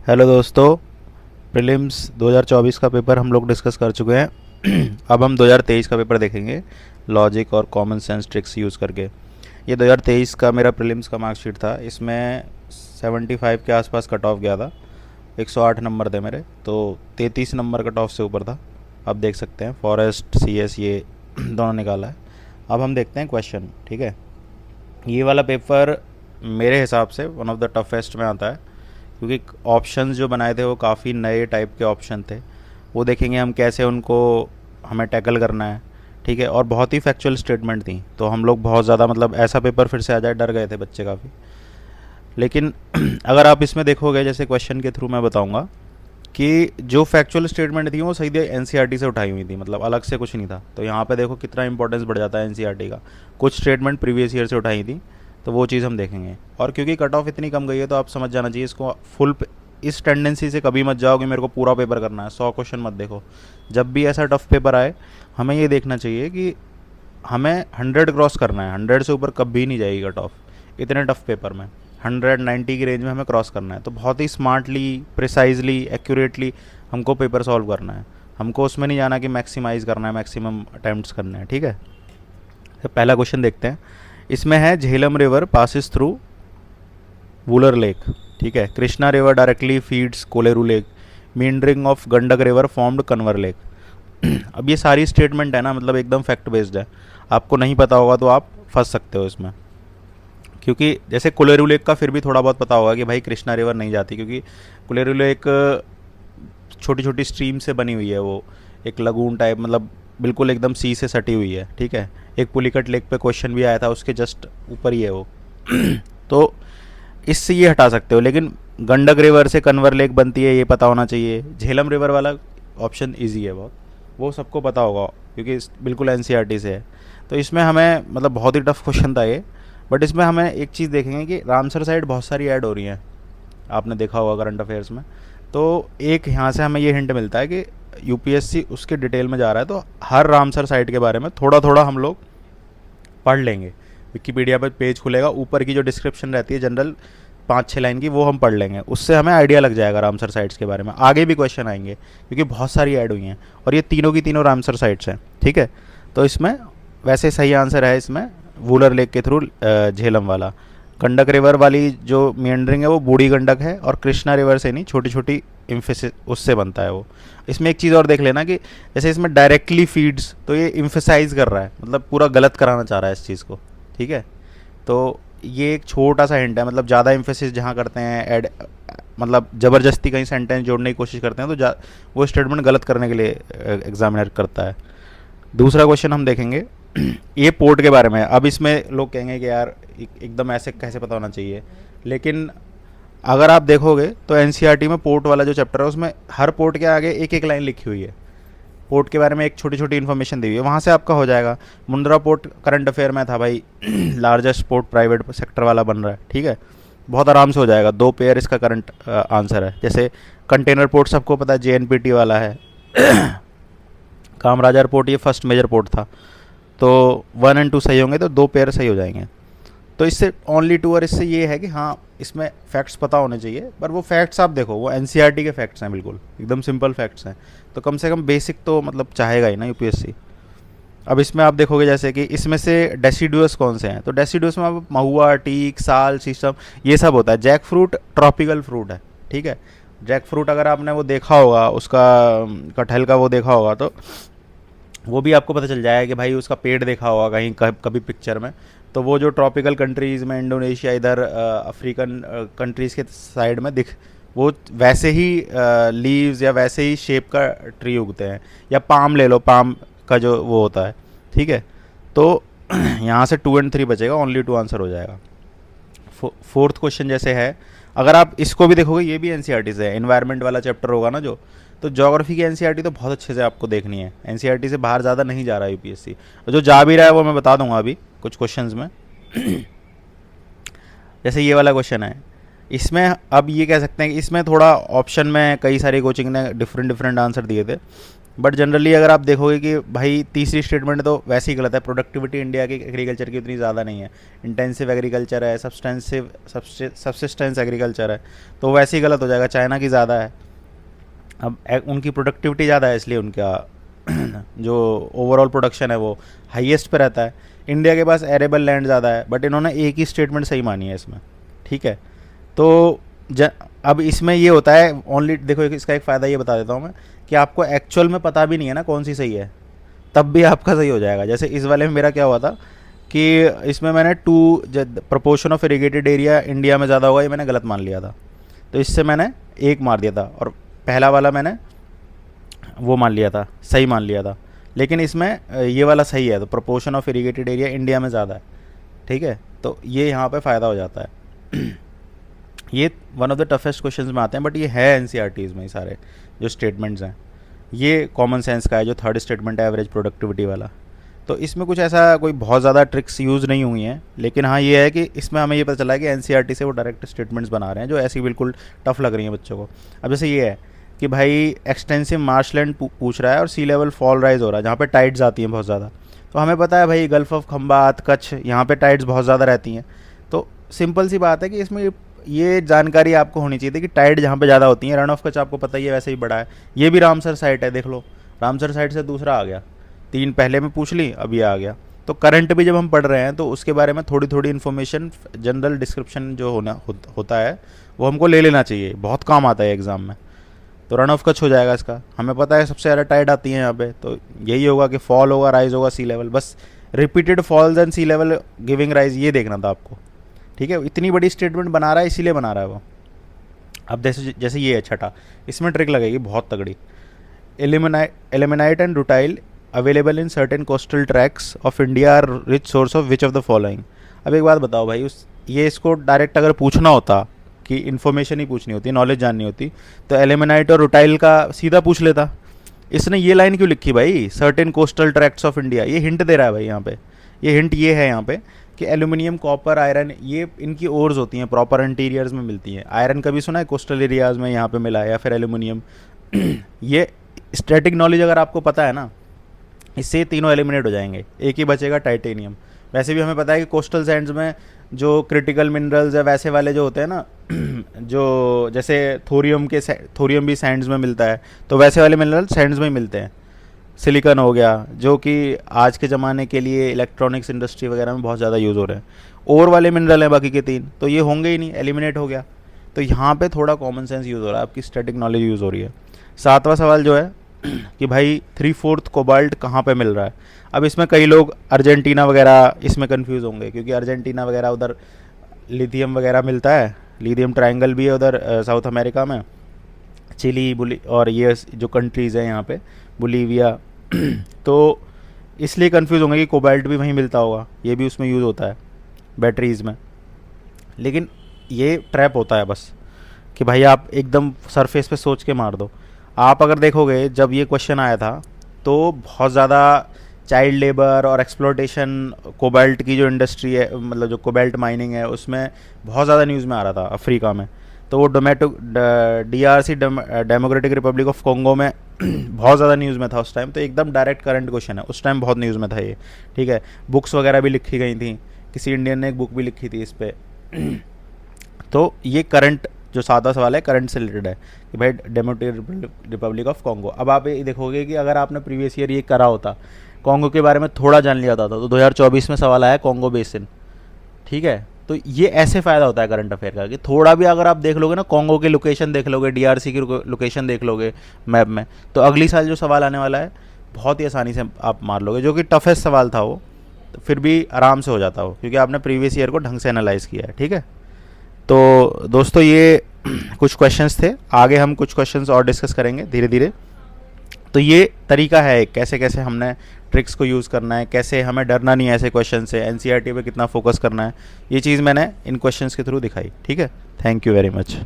Hello दोस्तों। Prelims 2024 का paper हम लोग डिस्कस कर चुके हैं। अब हम 2023 का पेपर देखेंगे लॉजिक और कॉमन सेंस ट्रिक्स यूज़ करके। ये 2023 का मेरा प्रीलिम्स का मार्कशीट था। इसमें 75 के आसपास कट ऑफ गया था। 108 नंबर थे मेरे, तो 33 नंबर कट ऑफ से ऊपर था। आप देख सकते हैं फॉरेस्ट CS ये दोनों निकाला है। अब हम देखते हैं क्वेश्चन। ठीक है, ये वाला पेपर मेरे हिसाब से वन ऑफ द टफेस्ट में आता है, क्योंकि ऑप्शंस जो बनाए थे वो काफ़ी नए टाइप के ऑप्शन थे। वो देखेंगे हम कैसे उनको हमें टैकल करना है। ठीक है, और बहुत ही फैक्चुअल स्टेटमेंट थी, तो हम लोग बहुत ज़्यादा मतलब ऐसा पेपर फिर से आ जाए डर गए थे बच्चे काफ़ी। लेकिन अगर आप इसमें देखोगे, जैसे क्वेश्चन के थ्रू मैं बताऊंगा कि जो फैक्चुअल स्टेटमेंट थी वो सीधे NCERT से उठाई हुई थी, मतलब अलग से कुछ नहीं था। तो यहाँ पे देखो कितना इंपॉर्टेंस बढ़ जाता है NCERT का। कुछ स्टेटमेंट प्रीवियस ईयर से उठाई थी, तो वो चीज़ हम देखेंगे। और क्योंकि कट ऑफ इतनी कम गई है तो आप समझ जाना चाहिए इसको फुल इस टेंडेंसी से कभी मत जाओ कि मेरे को पूरा पेपर करना है, 100 क्वेश्चन मत देखो। जब भी ऐसा टफ पेपर आए हमें ये देखना चाहिए कि हमें 100 क्रॉस करना है। 100 से ऊपर कभी नहीं जाएगी कट ऑफ इतने टफ पेपर में। 190 की रेंज में हमें क्रॉस करना है। तो बहुत ही स्मार्टली, प्रिसाइजली, एक्यूरेटली हमको पेपर सॉल्व करना है। हमको उसमें नहीं जाना कि मैक्सिमाइज़ करना है, मैक्सिमम अटैम्प्ट्स करने हैं। ठीक है, तो पहला क्वेश्चन देखते हैं। इसमें है Jhelum river passes through Wular lake. ठीक है, Krishna river directly feeds Kolleru lake, meandering of Gandak river formed Kanwar lake. अब ये सारी स्टेटमेंट है ना, मतलब एकदम फैक्ट बेस्ड है। आपको नहीं पता होगा तो आप फंस सकते हो इसमें, क्योंकि जैसे कोलेरू लेक का फिर भी थोड़ा बहुत पता होगा कि भाई कृष्णा रिवर नहीं जाती, क्योंकि कोलेरू लेक छोटी छोटी स्ट्रीम से बनी हुई है। वो एक लगून टाइप, मतलब बिल्कुल एकदम सी से सटी हुई है। ठीक है, एक पुलिकट लेक पे क्वेश्चन भी आया था, उसके जस्ट ऊपर ही है वो। तो इससे ये हटा सकते हो। लेकिन गंडक रिवर से कन्वर लेक बनती है ये पता होना चाहिए। झेलम रिवर वाला ऑप्शन इजी है बहुत, वो सबको पता होगा क्योंकि बिल्कुल NCERT से है। तो इसमें हमें मतलब बहुत ही टफ क्वेश्चन था ये। बट इसमें हमें एक चीज़ देखेंगे कि रामसर साइड बहुत सारी ऐड हो रही हैं, आपने देखा होगा करंट अफेयर्स में। तो एक यहाँ से हमें ये हिंट मिलता है कि UPSC उसके डिटेल में जा रहा है। तो हर रामसर साइट के बारे में थोड़ा थोड़ा हम लोग पढ़ लेंगे। विकीपीडिया पर पेज खुलेगा, ऊपर की जो डिस्क्रिप्शन रहती है जनरल 5-6 लाइन की, वो हम पढ़ लेंगे। उससे हमें आइडिया लग जाएगा रामसर साइट्स के बारे में। आगे भी क्वेश्चन आएंगे क्योंकि बहुत सारी ऐड हुई हैं और ये तीनों की तीनों रामसर साइट्स हैं। ठीक है, तो इसमें वैसे सही आंसर है इसमें वूलर लेक के थ्रू झेलम वाला। गंडक रिवर वाली जो मेंडरिंग है वो बूढ़ी गंडक है, और कृष्णा रिवर से नहीं, छोटी छोटी इम्फेसिस उससे बनता है वो। इसमें एक चीज़ और देख लेना कि जैसे इसमें डायरेक्टली फीड्स, तो ये इम्फेसाइज कर रहा है, मतलब पूरा गलत कराना चाह रहा है इस चीज़ को। ठीक है, तो ये एक छोटा सा हिंट है, मतलब ज़्यादा इम्फेसिस जहाँ करते हैं ऐड, मतलब ज़बरदस्ती कहीं सेंटेंस जोड़ने की कोशिश करते हैं, तो वो स्टेटमेंट गलत करने के लिए एग्जामिनर करता है। दूसरा क्वेश्चन हम देखेंगे ये पोर्ट के बारे में। अब इसमें लोग कहेंगे कि यार एकदम ऐसे कैसे पता होना चाहिए, लेकिन अगर आप देखोगे तो NCERT में पोर्ट वाला जो चैप्टर है उसमें हर पोर्ट के आगे एक एक लाइन लिखी हुई है। पोर्ट के बारे में एक छोटी छोटी इन्फॉर्मेशन दी हुई है, वहाँ से आपका हो जाएगा। मुंद्रा पोर्ट करंट अफेयर में था भाई, लार्जेस्ट पोर्ट प्राइवेट सेक्टर वाला बन रहा है। ठीक है, बहुत आराम से हो जाएगा। 2 पेयर इसका करंट आंसर है। जैसे कंटेनर पोर्ट सबको पता है, JNPT वाला है। कामराजार पोर्ट ये फर्स्ट मेजर पोर्ट था, तो 1 और 2 सही होंगे तो 2 पेयर सही हो जाएंगे। तो इससे ओनली 2, और इससे ये है कि हाँ इसमें फैक्ट्स पता होने चाहिए। पर वो फैक्ट्स आप देखो, वो NCERT के फैक्ट्स हैं, बिल्कुल एकदम सिंपल फैक्ट्स हैं। तो कम से कम बेसिक तो मतलब चाहेगा ही ना UPSC। अब इसमें आप देखोगे जैसे कि इसमें से डेसिडुअस कौन से हैं, तो डेसिडुअस में आप महुआ, टीक, साल, शीशम ये सब होता है। जैक फ्रूट ट्रॉपिकल फ्रूट है। ठीक है, जैक फ्रूट अगर आपने वो देखा होगा, उसका कटहल का वो देखा होगा, तो वो भी आपको पता चल जाएगा कि भाई उसका पेड़ देखा होगा कहीं कभी पिक्चर में। तो वो जो ट्रॉपिकल कंट्रीज़ में, इंडोनेशिया, इधर अफ्रीकन कंट्रीज़ के साइड में वो वैसे ही लीव्स या वैसे ही शेप का ट्री उगते हैं। या पाम ले लो, पाम का जो वो होता है। ठीक है, तो यहाँ से 2 और 3 बचेगा, ओनली 2 आंसर हो जाएगा। फोर्थ क्वेश्चन जैसे है, अगर आप इसको भी देखोगे ये भी NCERT से है, एनवायरनमेंट वाला चैप्टर होगा ना जो। तो ज्योग्राफी की NCERT तो बहुत अच्छे से आपको देखनी है। NCERT से बाहर ज़्यादा नहीं जा रहा है UPSC, और जो जा भी रहा है वो मैं बता दूंगा अभी कुछ क्वेश्चंस में। जैसे ये वाला क्वेश्चन है, इसमें अब ये कह सकते हैं कि इसमें थोड़ा ऑप्शन में कई सारी कोचिंग ने डिफरेंट डिफरेंट आंसर दिए थे। बट जनरली अगर आप देखोगे कि भाई तीसरी स्टेटमेंट तो वैसे ही गलत है, प्रोडक्टिविटी इंडिया की एग्रीकल्चर की उतनी ज़्यादा नहीं है, इंटेंसिव एग्रीकल्चर है, सब्सिस्टेंस एग्रीकल्चर है, तो वैसे ही गलत हो जाएगा, चाइना की ज़्यादा है। अब उनकी प्रोडक्टिविटी ज़्यादा है इसलिए उनका जो ओवरऑल प्रोडक्शन है वो हाईएस्ट पे रहता है। इंडिया के पास एरेबल लैंड ज़्यादा है, बट इन्होंने एक ही स्टेटमेंट सही मानी है इसमें, ठीक है। तो अब इसमें ये होता है ओनली, देखो इसका एक फ़ायदा ये बता देता हूँ मैं, कि आपको एक्चुअल में पता भी नहीं है ना कौन सी सही है, तब भी आपका सही हो जाएगा। जैसे इस वाले में मेरा क्या हुआ था कि इसमें मैंने proportion of irrigated area India में ज़्यादा होगा, ये मैंने गलत मान लिया था, तो इससे मैंने 1 मार दिया था, और पहला वाला मैंने वो मान लिया था, सही मान लिया था। लेकिन इसमें ये वाला सही है, तो proportion of irrigated area India में ज़्यादा है, ठीक है। तो ये यहाँ पे फ़ायदा हो जाता है। ये one of the toughest questions में आते हैं, बट ये है एनसीईआरटीज़ में, ये सारे जो स्टेटमेंट्स हैं ये कॉमन सेंस का है। जो थर्ड स्टेटमेंट है एवरेज प्रोडक्टिविटी वाला, तो इसमें कुछ ऐसा कोई बहुत ज़्यादा ट्रिक्स यूज़ नहीं हुई हैं, लेकिन हाँ ये है कि इसमें हमें ये पता चला है कि एनसीईआरटी से वो डायरेक्ट स्टेटमेंट्स बना रहे हैं जो ऐसी बिल्कुल टफ लग रही हैं बच्चों को। अब जैसे ये है कि भाई एक्सटेंसिव मार्शलैंड पूछ रहा है और सी लेवल फॉल राइज हो रहा है जहाँ पे टाइड्स आती हैं बहुत ज़्यादा। तो हमें पता है भाई गल्फ़ ऑफ खंबात, कच्छ, यहाँ पे टाइड्स बहुत ज़्यादा रहती हैं। तो सिंपल सी बात है कि इसमें ये जानकारी आपको होनी चाहिए थी कि टाइड जहाँ पे ज़्यादा होती हैं, रन ऑफ कच्छ आपको पता ही है वैसे ही बड़ा है। ये भी रामसर साइट है, देख लो, रामसर साइट से दूसरा आ गया, 3 पहले में पूछ ली, अब ये आ गया। तो करंट भी जब हम पढ़ रहे हैं तो उसके बारे में थोड़ी थोड़ी इन्फॉर्मेशन, जनरल डिस्क्रिप्शन जो होता है वो हमको ले लेना चाहिए, बहुत काम आता है एग्ज़ाम में। तो रन ऑफ कच्छ हो जाएगा इसका, हमें पता है सबसे ज़्यादा टाइड आती है यहाँ पे, तो यही होगा कि फॉल होगा, राइज होगा, सी लेवल, बस repeated falls and sea level giving rise, ये देखना था आपको, ठीक है। इतनी बड़ी स्टेटमेंट बना रहा है इसीलिए बना रहा है वो। अब जैसे ये है छठा, इसमें ट्रिक लगेगी बहुत तगड़ी। Ilmenite and rutile available in certain coastal tracts of India are rich source of which of the following. अब एक बात बताओ भाई, ये इसको डायरेक्ट अगर पूछना होता कि इन्फॉर्मेशन ही पूछनी होती, नॉलेज जाननी होती, तो एलिमिनाइट और रुटाइल का सीधा पूछ लेता। इसने ये लाइन क्यों लिखी भाई, certain coastal tracts of India, ये हिंट दे रहा है भाई यहाँ पे। ये हिंट ये है यहाँ पे कि एल्यूमिनियम, कॉपर, आयरन, ये इनकी ओर्स होती हैं, प्रॉपर इंटीरियर्स में मिलती हैं। आयरन कभी सुना है कोस्टल एरियाज में यहाँ पे मिला है, या फिर एल्यूमिनियम। ये स्टैटिक नॉलेज अगर आपको पता है ना, इससे तीनों एलिमिनेट हो जाएंगे, एक ही बचेगा टाइटेनियम। वैसे भी हमें पता है कि कोस्टल सैंड्स में जो क्रिटिकल मिनरल्स है वैसे वाले जो होते हैं ना, जो जैसे थोरियम भी सैंड्स में मिलता है, तो वैसे वाले मिनरल सैंड्स में ही मिलते हैं। सिलिकॉन हो गया, जो कि आज के ज़माने के लिए इलेक्ट्रॉनिक्स इंडस्ट्री वगैरह में बहुत ज़्यादा यूज़ हो रहे हैं। और वाले मिनरल हैं बाकी के 3, तो ये होंगे ही नहीं, एलिमिनेट हो गया। तो यहाँ पे थोड़ा कॉमन सेंस यूज़ हो रहा है, आपकी स्टैटिक नॉलेज यूज़ हो रही है। 7वां सवाल जो है कि भाई 3/4 कोबाल्ट कहाँ पे मिल रहा है। अब इसमें कई लोग अर्जेंटीना वगैरह इसमें कंफ्यूज होंगे, क्योंकि अर्जेंटीना वगैरह उधर लिथियम वगैरह मिलता है, लिथियम ट्रायंगल भी है उधर साउथ अमेरिका में, चिली और ये जो कंट्रीज़ हैं यहाँ पे, बोलीविया। तो इसलिए कंफ्यूज होंगे कि कोबाल्ट भी वहीं मिलता होगा, ये भी उसमें यूज़ होता है बैटरीज़ में। लेकिन ये ट्रैप होता है बस कि भाई आप एकदम सरफेस पे सोच के मार दो। आप अगर देखोगे जब ये क्वेश्चन आया था तो बहुत ज़्यादा चाइल्ड लेबर और एक्सप्लोटेशन, कोबाल्ट की जो इंडस्ट्री है, मतलब जो कोबाल्ट माइनिंग है, उसमें बहुत ज़्यादा न्यूज़ में आ रहा था अफ्रीका में। तो वो DRC democratic Republic of Congo में बहुत ज़्यादा न्यूज़ में था उस टाइम। तो एकदम डायरेक्ट करंट क्वेश्चन है, उस टाइम बहुत न्यूज़ में था ये, ठीक है। बुक्स वगैरह भी लिखी गई थी, किसी इंडियन ने एक बुक भी लिखी थी इस पर। तो ये करंट जो 7वां सवाल है करंट से रिलेटेड है कि भाई डेमोक्रेटिक रिपब्लिक ऑफ कॉन्गो। अब आप ये देखोगे कि अगर आपने प्रीवियस ईयर ये करा होता, कॉन्गो के बारे में थोड़ा जान लिया होता, तो 2024 में सवाल आया कॉन्गो बेसिन, ठीक है। तो ये ऐसे फ़ायदा होता है करंट अफेयर का कि थोड़ा भी अगर आप देख लोगे ना, कॉन्गो की लोकेशन देख लोगे, DRC की लोकेशन देख लोगे मैप में, तो अगली साल जो सवाल आने वाला है बहुत ही आसानी से आप मार लोगे। जो कि टफेस्ट सवाल था वो, तो फिर भी आराम से हो जाता हो, क्योंकि आपने प्रीवियस ईयर को ढंग से एनालाइज़ किया है, ठीक है। तो दोस्तों ये कुछ क्वेश्चंस थे, आगे हम कुछ क्वेश्चंस और डिस्कस करेंगे धीरे धीरे। तो ये तरीका है कैसे कैसे हमने ट्रिक्स को यूज़ करना है, कैसे हमें डरना नहीं है ऐसे क्वेश्चन से, एनसीईआरटी पे कितना फोकस करना है, ये चीज़ मैंने इन क्वेश्चंस के थ्रू दिखाई, ठीक है। Thank you very much.